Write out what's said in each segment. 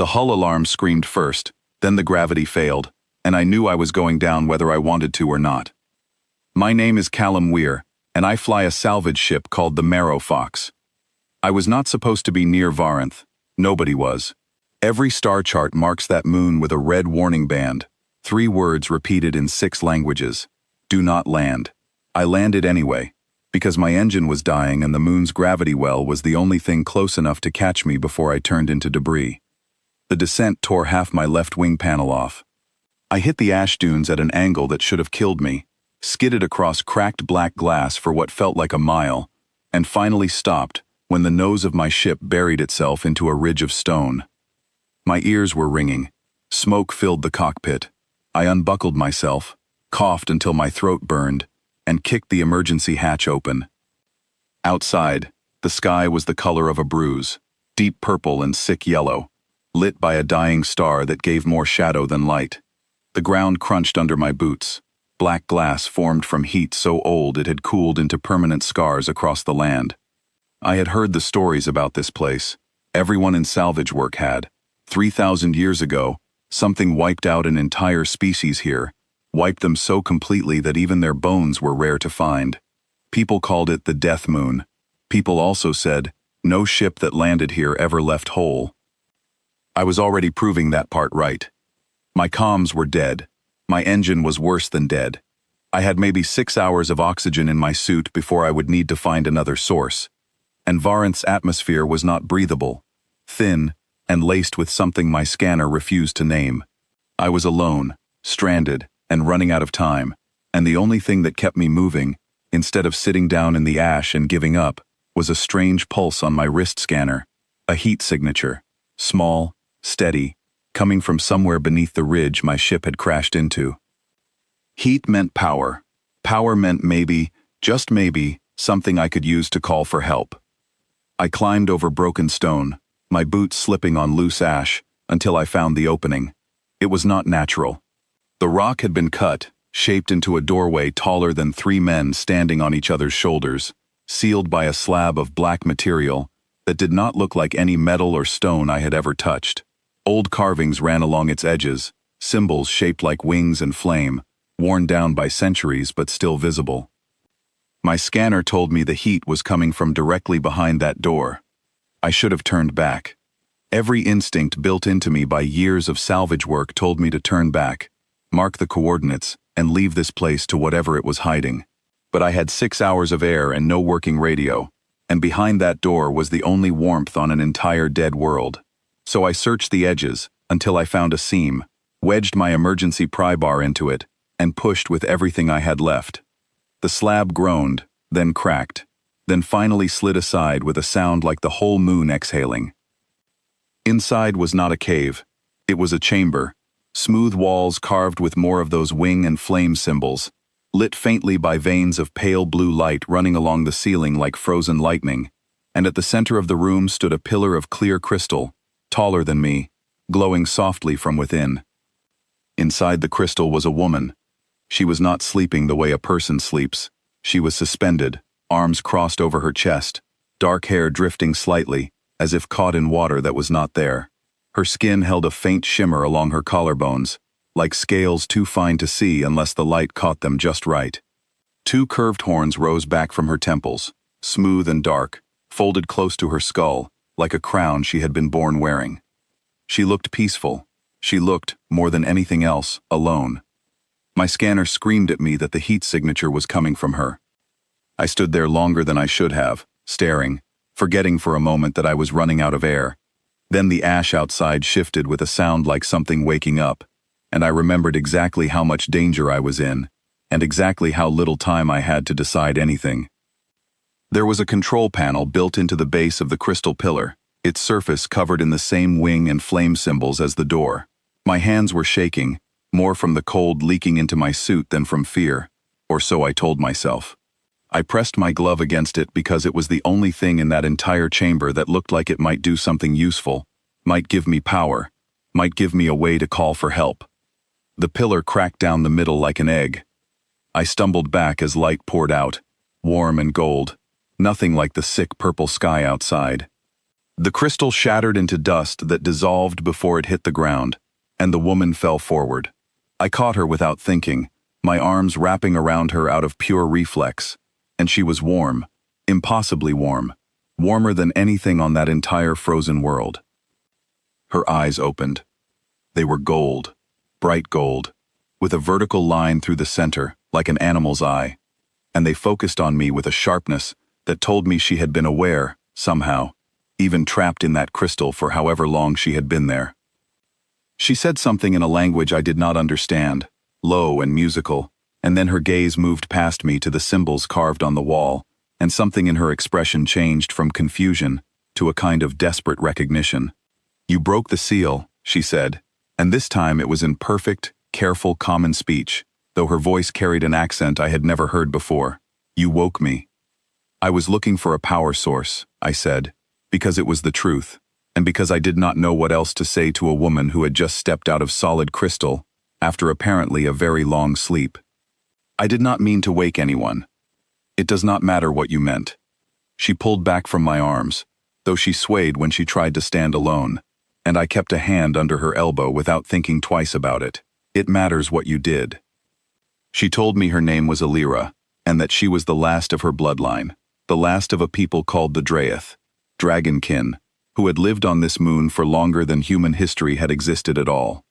The hull alarm screamed first, then the gravity failed, and I knew I was going down whether I wanted to or not. My name is Callum Weir, and I fly a salvage ship called the Marrow Fox. I was not supposed to be near Varenth. Nobody was. Every star chart marks that moon with a red warning band, 3 words repeated in 6 languages. Do not land. I landed anyway, because my engine was dying and the moon's gravity well was the only thing close enough to catch me before I turned into debris. The descent tore half my left wing panel off. I hit the ash dunes at an angle that should have killed me, skidded across cracked black glass for what felt like a mile, and finally stopped when the nose of my ship buried itself into a ridge of stone. My ears were ringing. Smoke filled the cockpit. I unbuckled myself, coughed until my throat burned, and kicked the emergency hatch open. Outside, the sky was the color of a bruise, deep purple and sick yellow, lit by a dying star that gave more shadow than light. The ground crunched under my boots. Black glass formed from heat so old it had cooled into permanent scars across the land. I had heard the stories about this place. Everyone in salvage work had. 3,000 years ago, something wiped out an entire species here, wiped them so completely that even their bones were rare to find. People called it the Death Moon. People also said, no ship that landed here ever left whole. I was already proving that part right. My comms were dead. My engine was worse than dead. I had maybe 6 hours of oxygen in my suit before I would need to find another source. And Varenth's atmosphere was not breathable, thin, and laced with something my scanner refused to name. I was alone, stranded, and running out of time, and the only thing that kept me moving, instead of sitting down in the ash and giving up, was a strange pulse on my wrist scanner, a heat signature, small, steady, coming from somewhere beneath the ridge my ship had crashed into. Heat meant power. Power meant maybe, just maybe, something I could use to call for help. I climbed over broken stone, my boots slipping on loose ash, until I found the opening. It was not natural. The rock had been cut, shaped into a doorway taller than 3 men standing on each other's shoulders, sealed by a slab of black material that did not look like any metal or stone I had ever touched. Old carvings ran along its edges, symbols shaped like wings and flame, worn down by centuries but still visible. My scanner told me the heat was coming from directly behind that door. I should have turned back. Every instinct built into me by years of salvage work told me to turn back, mark the coordinates, and leave this place to whatever it was hiding. But I had 6 hours of air and no working radio, and behind that door was the only warmth on an entire dead world. So I searched the edges until I found a seam, wedged my emergency pry bar into it, and pushed with everything I had left. The slab groaned, then cracked, then finally slid aside with a sound like the whole moon exhaling. Inside was not a cave. It was a chamber, smooth walls carved with more of those wing and flame symbols, lit faintly by veins of pale blue light running along the ceiling like frozen lightning, and at the center of the room stood a pillar of clear crystal, taller than me, glowing softly from within. Inside the crystal was a woman. She was not sleeping the way a person sleeps. She was suspended, arms crossed over her chest, dark hair drifting slightly, as if caught in water that was not there. Her skin held a faint shimmer along her collarbones, like scales too fine to see unless the light caught them just right. 2 curved horns rose back from her temples, smooth and dark, folded close to her skull, like a crown she had been born wearing. She looked peaceful. She looked, more than anything else, alone. My scanner screamed at me that the heat signature was coming from her. I stood there longer than I should have, staring, forgetting for a moment that I was running out of air. Then the ash outside shifted with a sound like something waking up, and I remembered exactly how much danger I was in, and exactly how little time I had to decide anything. There was a control panel built into the base of the crystal pillar, its surface covered in the same wing and flame symbols as the door. My hands were shaking, more from the cold leaking into my suit than from fear, or so I told myself. I pressed my glove against it because it was the only thing in that entire chamber that looked like it might do something useful, might give me power, might give me a way to call for help. The pillar cracked down the middle like an egg. I stumbled back as light poured out, warm and gold, nothing like the sick purple sky outside. The crystal shattered into dust that dissolved before it hit the ground, and the woman fell forward. I caught her without thinking, my arms wrapping around her out of pure reflex, and she was warm, impossibly warm, warmer than anything on that entire frozen world. Her eyes opened. They were gold, bright gold, with a vertical line through the center, like an animal's eye, and they focused on me with a sharpness that told me she had been aware, somehow, even trapped in that crystal for however long she had been there. She said something in a language I did not understand, low and musical, and then her gaze moved past me to the symbols carved on the wall, and something in her expression changed from confusion to a kind of desperate recognition. "You broke the seal," she said, and this time it was in perfect, careful common speech, though her voice carried an accent I had never heard before. "You woke me." "I was looking for a power source," I said, because it was the truth, and because I did not know what else to say to a woman who had just stepped out of solid crystal after apparently a very long sleep. "I did not mean to wake anyone." "It does not matter what you meant." She pulled back from my arms, though she swayed when she tried to stand alone, and I kept a hand under her elbow without thinking twice about it. "It matters what you did." She told me her name was Illyra, and that she was the last of her bloodline, the last of a people called the Draith, dragonkin, who had lived on this moon for longer than human history had existed at all.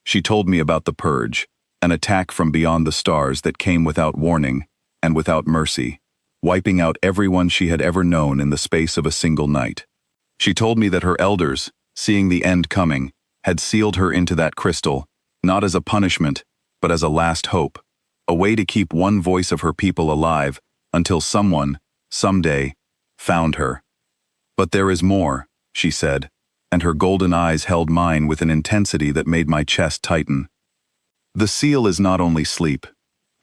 She told me about the Purge, an attack from beyond the stars that came without warning and without mercy, wiping out everyone she had ever known in the space of a single night. She told me that her elders, seeing the end coming, had sealed her into that crystal, not as a punishment, but as a last hope, a way to keep one voice of her people alive until someone, someday, found her. "But there is more," she said, and her golden eyes held mine with an intensity that made my chest tighten. "The seal is not only sleep.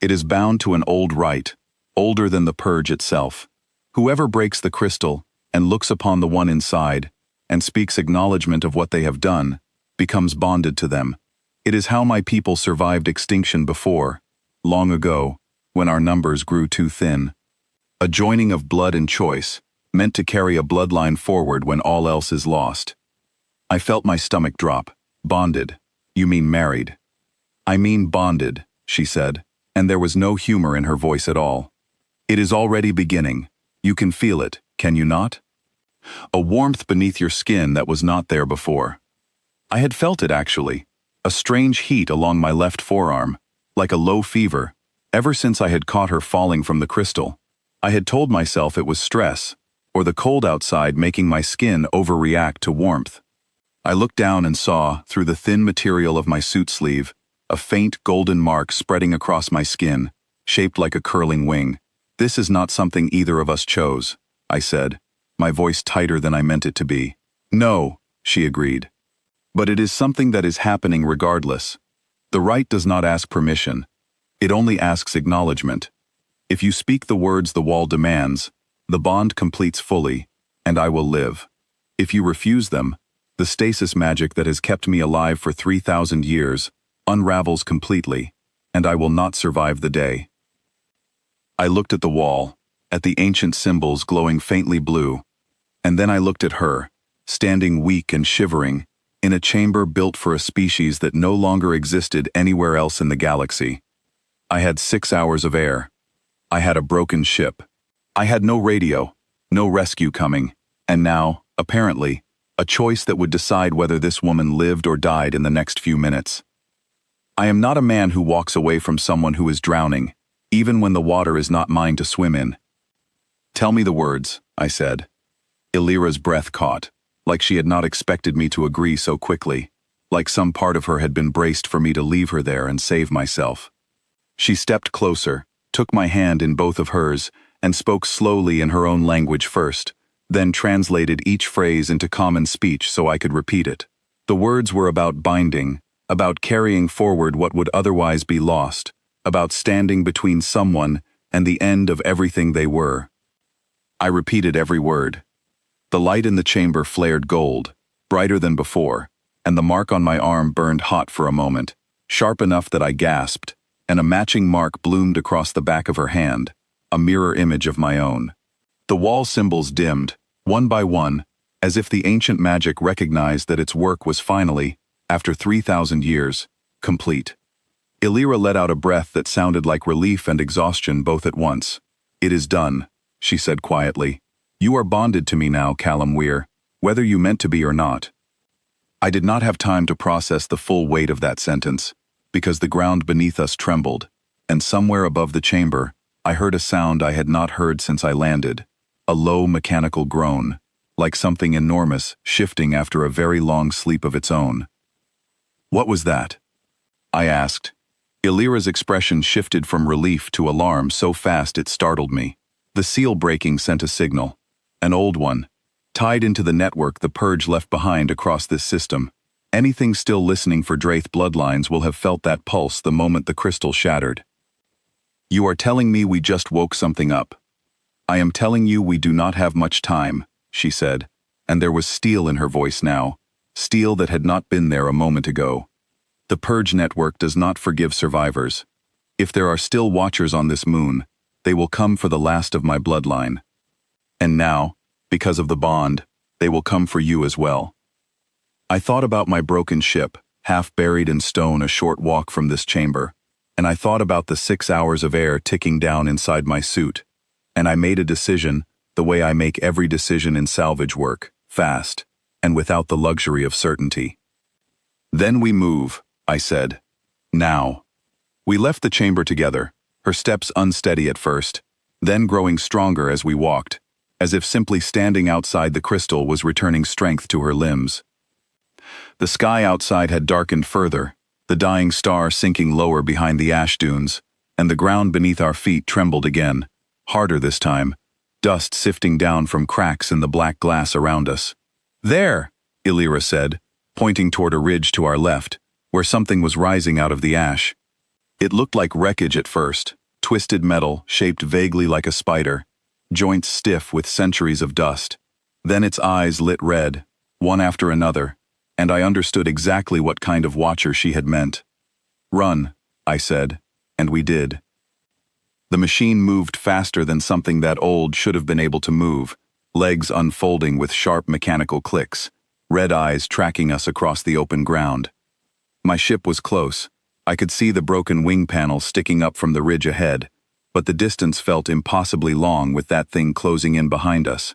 It is bound to an old rite, older than the purge itself. Whoever breaks the crystal and looks upon the one inside and speaks acknowledgement of what they have done, becomes bonded to them. It is how my people survived extinction before, long ago, when our numbers grew too thin. A joining of blood and choice, meant to carry a bloodline forward when all else is lost." I felt my stomach drop. "Bonded? You mean married?" "I mean bonded," she said, and there was no humor in her voice at all. "It is already beginning. You can feel it, can you not? A warmth beneath your skin that was not there before." I had felt it actually, a strange heat along my left forearm, like a low fever, ever since I had caught her falling from the crystal. I had told myself it was stress, or the cold outside making my skin overreact to warmth. I looked down and saw, through the thin material of my suit sleeve, a faint golden mark spreading across my skin, shaped like a curling wing. "This is not something either of us chose," I said, my voice tighter than I meant it to be. "No," she agreed. "But it is something that is happening regardless. The rite does not ask permission. It only asks acknowledgement. If you speak the words the wall demands, the bond completes fully, and I will live. If you refuse them, the stasis magic that has kept me alive for 3,000 years unravels completely, and I will not survive the day." I looked at the wall, at the ancient symbols glowing faintly blue, and then I looked at her, standing weak and shivering, in a chamber built for a species that no longer existed anywhere else in the galaxy. I had 6 hours of air. I had a broken ship. I had no radio, no rescue coming, and now, apparently, a choice that would decide whether this woman lived or died in the next few minutes. I am not a man who walks away from someone who is drowning, even when the water is not mine to swim in. "Tell me the words," I said. Illyra's breath caught, like she had not expected me to agree so quickly, like some part of her had been braced for me to leave her there and save myself. She stepped closer, took my hand in both of hers, and spoke slowly in her own language first, then translated each phrase into common speech so I could repeat it. The words were about binding, about carrying forward what would otherwise be lost, about standing between someone and the end of everything they were. I repeated every word. The light in the chamber flared gold, brighter than before, and the mark on my arm burned hot for a moment, sharp enough that I gasped, and a matching mark bloomed across the back of her hand, a mirror image of my own. The wall symbols dimmed, one by one, as if the ancient magic recognized that its work was finally, after 3,000 years, complete. Illyra let out a breath that sounded like relief and exhaustion both at once. "It is done," she said quietly. "You are bonded to me now, Callum Weir, whether you meant to be or not." I did not have time to process the full weight of that sentence, because the ground beneath us trembled, and somewhere above the chamber, I heard a sound I had not heard since I landed, a low mechanical groan, like something enormous shifting after a very long sleep of its own. "What was that?" I asked. Illyra's expression shifted from relief to alarm so fast it startled me. The seal breaking sent a signal, an old one, tied into the network the Purge left behind across this system. Anything still listening for Draith bloodlines will have felt that pulse the moment the crystal shattered. "You are telling me we just woke something up." "I am telling you we do not have much time," she said, and there was steel in her voice now, steel that had not been there a moment ago. "The Purge network does not forgive survivors. If there are still watchers on this moon, they will come for the last of my bloodline. And now, because of the bond, they will come for you as well." I thought about my broken ship, half buried in stone a short walk from this chamber, and I thought about the 6 hours of air ticking down inside my suit, and I made a decision, the way I make every decision in salvage work, fast, and without the luxury of certainty. "Then we move," I said. "Now." We left the chamber together, her steps unsteady at first, then growing stronger as we walked, as if simply standing outside the crystal was returning strength to her limbs. The sky outside had darkened further, the dying star sinking lower behind the ash dunes, and the ground beneath our feet trembled again, harder this time, dust sifting down from cracks in the black glass around us. "There," Illyra said, pointing toward a ridge to our left, where something was rising out of the ash. It looked like wreckage at first, twisted metal shaped vaguely like a spider, joints stiff with centuries of dust. Then its eyes lit red, one after another, and I understood exactly what kind of watcher she had meant. "Run," I said, and we did. The machine moved faster than something that old should have been able to move, legs unfolding with sharp mechanical clicks, red eyes tracking us across the open ground. My ship was close. I could see the broken wing panel sticking up from the ridge ahead, but the distance felt impossibly long with that thing closing in behind us.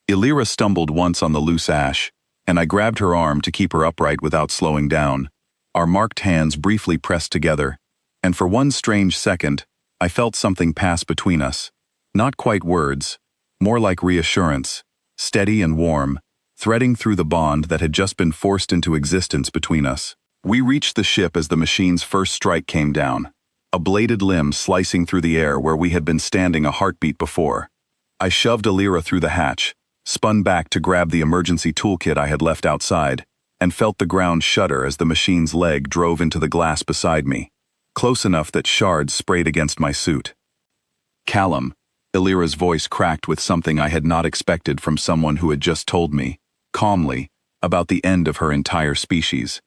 Illyra stumbled once on the loose ash, and I grabbed her arm to keep her upright without slowing down. Our marked hands briefly pressed together, and for one strange second, I felt something pass between us. Not quite words, more like reassurance, steady and warm, threading through the bond that had just been forced into existence between us. We reached the ship as the machine's first strike came down, a bladed limb slicing through the air where we had been standing a heartbeat before. I shoved Illyra through the hatch, spun back to grab the emergency toolkit I had left outside, and felt the ground shudder as the machine's leg drove into the glass beside me, close enough that shards sprayed against my suit. "Callum," Illyra's voice cracked with something I had not expected from someone who had just told me, calmly, about the end of her entire species.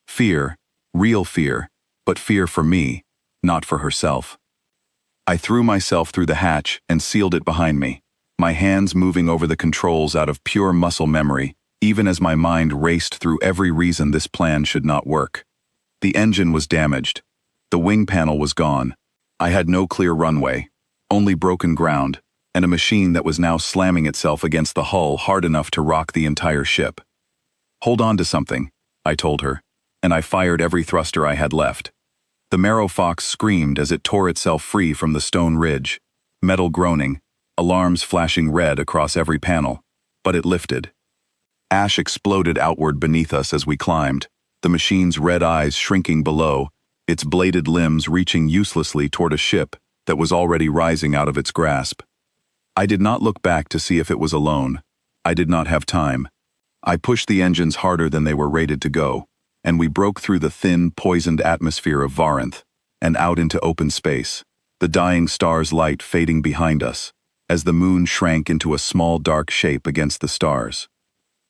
Fear, real fear, but fear for me, not for herself. I threw myself through the hatch and sealed it behind me, my hands moving over the controls out of pure muscle memory, even as my mind raced through every reason this plan should not work. The engine was damaged. The wing panel was gone. I had no clear runway, only broken ground, and a machine that was now slamming itself against the hull hard enough to rock the entire ship. "Hold on to something," I told her, and I fired every thruster I had left. The Marrow Fox screamed as it tore itself free from the stone ridge, metal groaning, alarms flashing red across every panel, but it lifted. Ash exploded outward beneath us as we climbed, the machine's red eyes shrinking below, its bladed limbs reaching uselessly toward a ship that was already rising out of its grasp. I did not look back to see if it was alone. I did not have time. I pushed the engines harder than they were rated to go, and we broke through the thin, poisoned atmosphere of Varenth and out into open space, the dying star's light fading behind us, as the moon shrank into a small dark shape against the stars.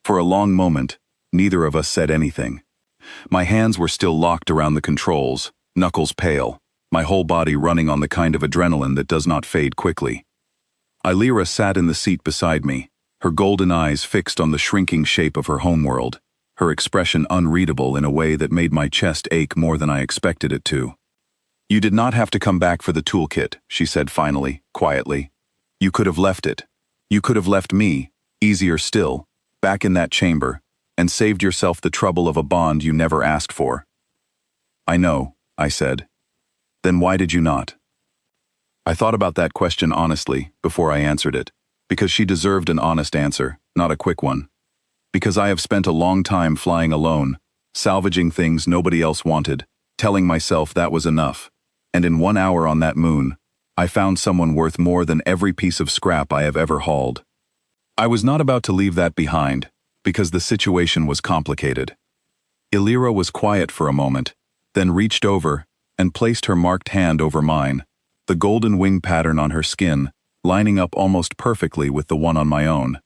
For a long moment, neither of us said anything. My hands were still locked around the controls, knuckles pale, my whole body running on the kind of adrenaline that does not fade quickly. Illyra sat in the seat beside me, her golden eyes fixed on the shrinking shape of her homeworld, her expression unreadable in a way that made my chest ache more than I expected it to. "You did not have to come back for the toolkit," she said finally, quietly. "You could have left it. You could have left me, easier still, back in that chamber, and saved yourself the trouble of a bond you never asked for." "I know," I said. "Then why did you not?" I thought about that question honestly before I answered it, because she deserved an honest answer, not a quick one. Because I have spent a long time flying alone, salvaging things nobody else wanted, telling myself that was enough. And in 1 hour on that moon, I found someone worth more than every piece of scrap I have ever hauled. I was not about to leave that behind, because the situation was complicated. Illyra was quiet for a moment, then reached over and placed her marked hand over mine, the golden wing pattern on her skin, lining up almost perfectly with the one on my own.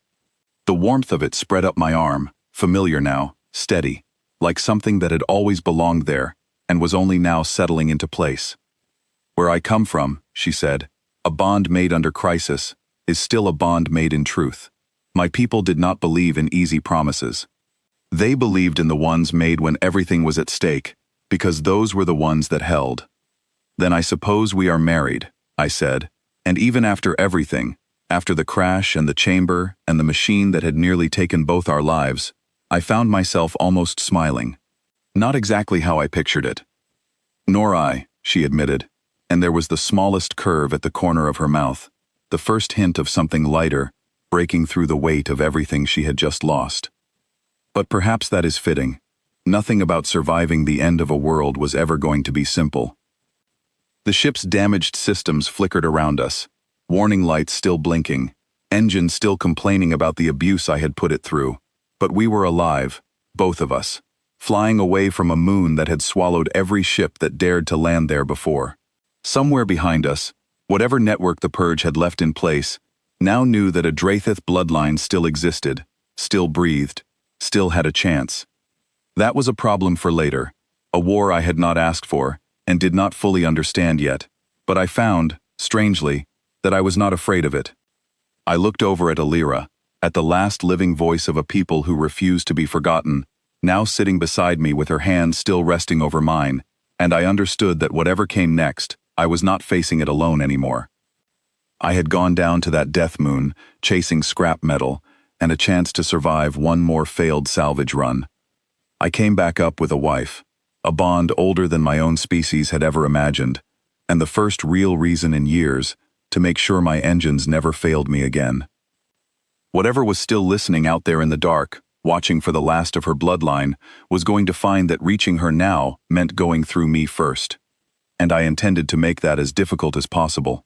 The warmth of it spread up my arm, familiar now, steady, like something that had always belonged there and was only now settling into place. "Where I come from," she said, "a bond made under crisis is still a bond made in truth. My people did not believe in easy promises. They believed in the ones made when everything was at stake, because those were the ones that held." "Then I suppose we are married," I said, "and even after everything, after the crash and the chamber and the machine that had nearly taken both our lives, I found myself almost smiling. Not exactly how I pictured it." "Nor I," she admitted, and there was the smallest curve at the corner of her mouth, the first hint of something lighter, breaking through the weight of everything she had just lost. "But perhaps that is fitting. Nothing about surviving the end of a world was ever going to be simple." The ship's damaged systems flickered around us, warning lights still blinking, engines still complaining about the abuse I had put it through. But we were alive, both of us, flying away from a moon that had swallowed every ship that dared to land there before. Somewhere behind us, whatever network the Purge had left in place, now knew that a Draithith bloodline still existed, still breathed, still had a chance. That was a problem for later, a war I had not asked for and did not fully understand yet, but I found, strangely, that I was not afraid of it. I looked over at Illyra, at the last living voice of a people who refused to be forgotten, now sitting beside me with her hand still resting over mine, and I understood that whatever came next, I was not facing it alone anymore. I had gone down to that death moon, chasing scrap metal, and a chance to survive one more failed salvage run. I came back up with a wife, a bond older than my own species had ever imagined, and the first real reason in years to make sure my engines never failed me again. Whatever was still listening out there in the dark, watching for the last of her bloodline, was going to find that reaching her now meant going through me first. And I intended to make that as difficult as possible.